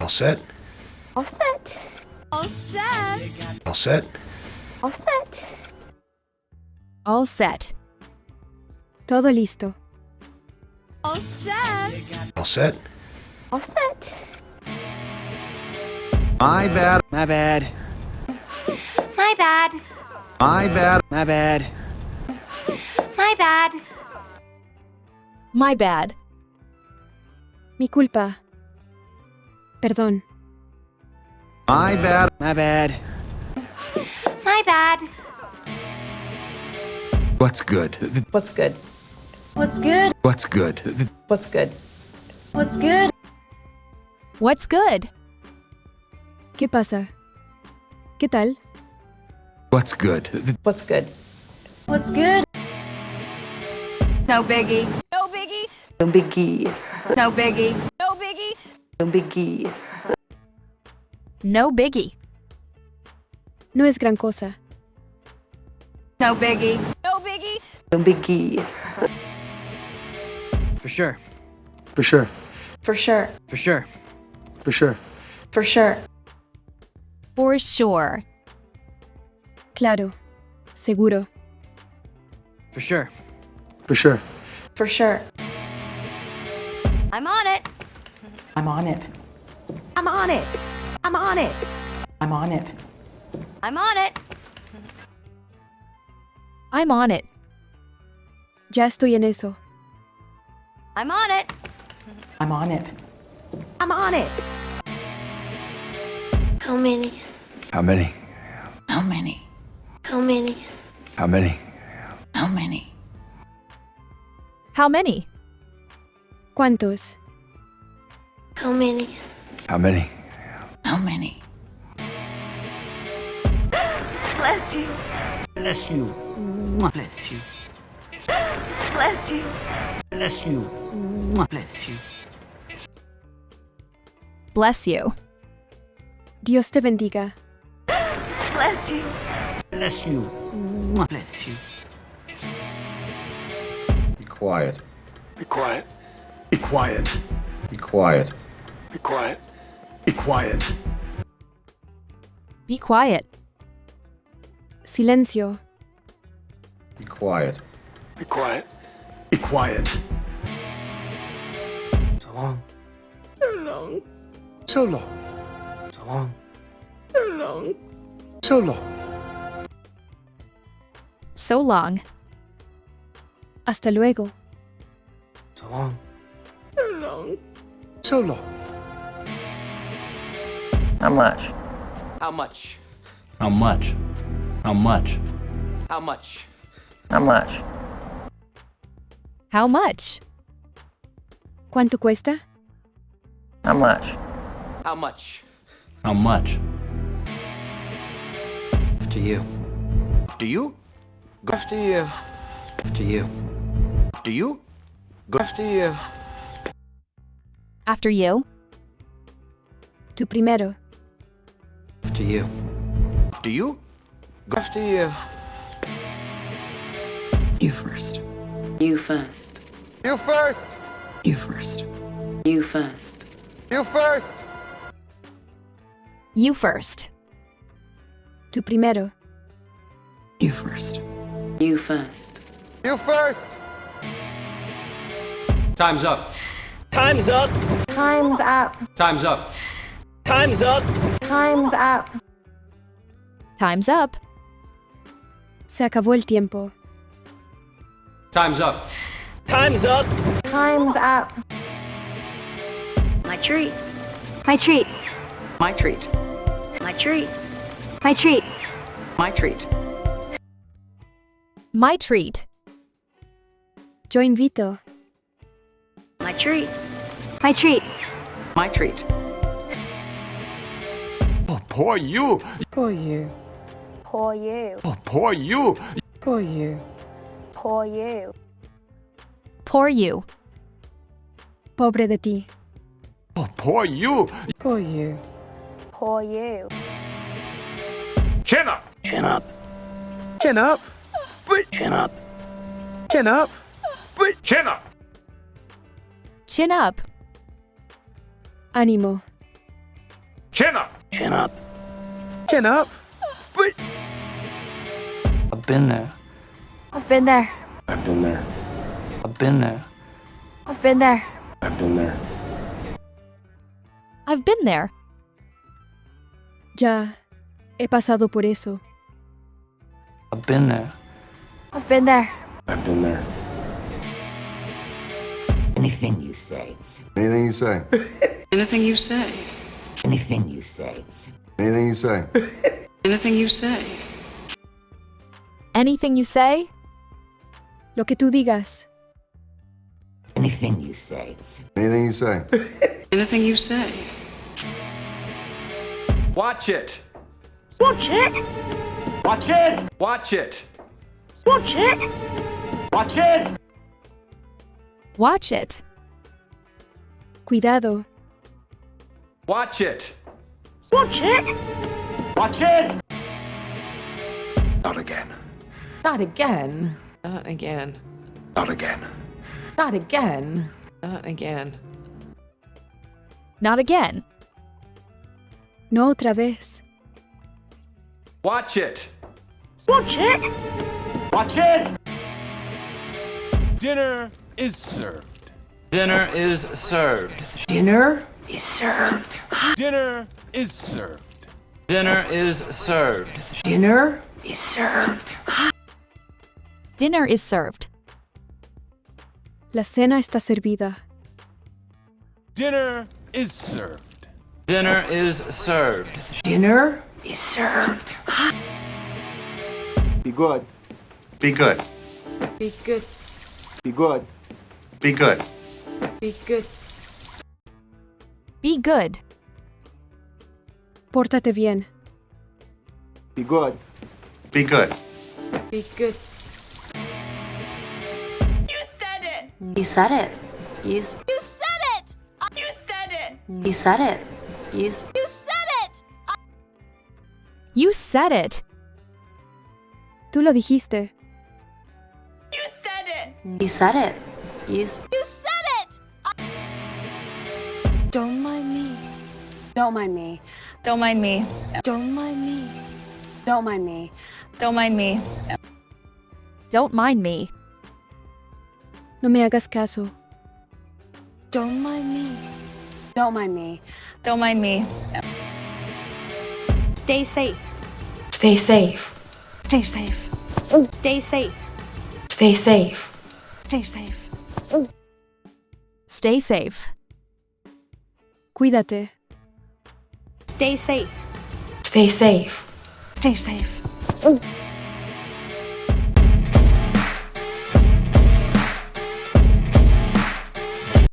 All set? All set. All set. All set? All set. All set. Todo listo. All set. All set? All set. My bad. My bad. My bad. My bad. My bad. My bad. My bad. Mi culpa. Perdón. My bad. My bad. My bad. What's good? What's good? What's good? What's good? What's good? What's good? What's good? ¿Qué pasa? ¿Qué tal? What's good? What's good? What's good? No biggie. No biggie. No biggie. No biggie. No biggie. No biggie. No biggie. No es gran cosa. No biggie. No biggie. No biggie. For sure. For sure. For sure. For sure. For sure. For sure. For sure. Claro. Seguro. For sure. For sure. For sure. I'm on it. I'm on it. I'm on it. I'm on it. I'm on it. I'm on it. I'm on it. Ya estoy en eso. I'm on it. I'm on it. I'm on it. How many? How many? How many? How many? How many? How many? How many? ¿Cuántos? How many? How many? How many? Bless you. Bless you. Bless you. Bless you. Bless you. Bless you. Bless you. Dios te bendiga. Bless you. Bless you. Bless you. Be quiet. Be quiet. Be quiet. Be quiet. Be quiet. Be quiet. Be quiet. Silencio. Be quiet. Be quiet. Be quiet. So long. So long. So long. So long. So long. So long. Hasta luego. So long. So long. So long. How much? How much? How much? How much? How much? How much? How much? ¿Cuánto cuesta? How much? How much? How much? To you. After you? After you. After you. After you? After you. After you? Tú primero. To you. After you? After you. You first. You first. You first. You first. You first. You first. You first. Tú primero. You first. You first. You first. Time's up. Time's up. Time's up. Time's up. Time's up. Time's up. Time's up. Se acabó el tiempo. Time's up. Time's up. Time's up. My treat. My treat. My treat. My treat. My treat. My treat. My treat. Yo invito. My treat. My treat. My treat. Oh, poor you. Poor you. Poor you. Oh, poor you. Poor you. Poor you. Poor you. Pobre de ti. Oh, poor you. Poor you. Poor you. Chin up. Chin up. Chin up. Chin up. Chin up. Chin up. Chin up. Ánimo. Chin up. Chin up. Chin up. I've been there. I've been there. I've been there. I've been there. I've been there. I've been there. I've been there. Ya he pasado por eso. I've been there. I've been there. I've been there. Anything you say. Anything you say. Anything you say. Anything you say. Anything you say. Anything you say. Anything you say? Lo que tú digas. Anything you say. Anything you say. Anything you say. Watch it. Watch it. Watch it. Watch it. Watch it. Watch it. Watch it. Cuidado. Watch it. Watch it. Watch it. Not again. Not again. Not again. Not again. Not again. Not again. Not again. No otra vez. Watch it. Watch it. Watch it. Dinner is served. Dinner is served. Dinner is served. Dinner is served. Dinner is served. Dinner is served. Dinner is served. La cena está servida. Dinner is served. Dinner is served. Dinner is served. Be good. Be good. Be good. Be good. Be good. Be good. Be good. Pórtate bien. Be good. Be good. Be good. You said it. You said it. You said it. You said it. You said it. You said it. You said it. Tú lo dijiste. You said it. You said it. Don't mind me. Don't mind me. Don't mind me. Don't mind me. Don't mind me. Don't mind me. Don't mind me. No me hagas caso. Don't mind me. Don't mind me. Don't mind me. Stay safe. Stay safe. Stay safe. Stay safe. Stay safe. Stay safe. Stay safe. Cuídate. Stay safe. Stay safe. Stay safe.